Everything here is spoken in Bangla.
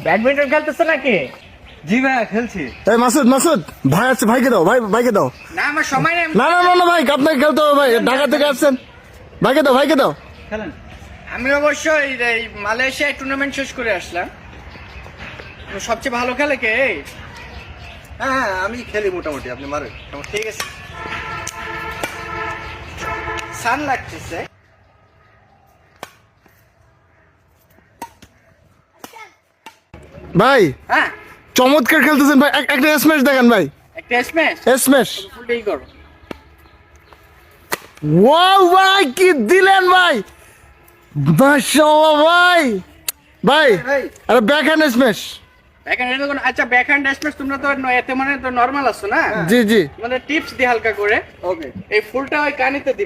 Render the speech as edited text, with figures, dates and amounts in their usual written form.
ব্যাডমিন্টন খেলতেছ নাকি? জি ভাই খেলছি। এই মাসুদ ভাই আছে, ভাইকে দাও, ভাইকে দাও। না আমার সময় নেই। না ভাই, আপনাকে খেলতে হবে ভাই, ঢাকা থেকে আসছেন। ভাইকে দাও। খেলেন। আমি অবশ্যই এই মালয়েশিয়ায় টুর্নামেন্ট শেষ করে আসলাম। তো সবচেয়ে ভালো খেলে কে? হ্যাঁ আমি খেলি মোটামুটি, আপনি মারেন। ঠিক আছে। সান লাগতেছে। ভাই হ্যাঁ চমৎকার খেলতেছেন ভাই, একটা স্ম্যাশ দেখান ভাই। একটা স্ম্যাশ। স্ম্যাশ। ফুলটাই করো। ওয়াও ভাই, কি দিলেন ভাই, মাশাআল্লাহ ভাই আরে ব্যাকহ্যান্ড স্ম্যাশ। ব্যাকহ্যান্ড এর আচ্ছা ব্যাকহ্যান্ড স্ম্যাশ তোমরা তো এতে মানে তো নরমাল আছো না? জি মানে টিপস দি হালকা করে। ওকে। এই ফুলটা ওই কানিতে দিবা।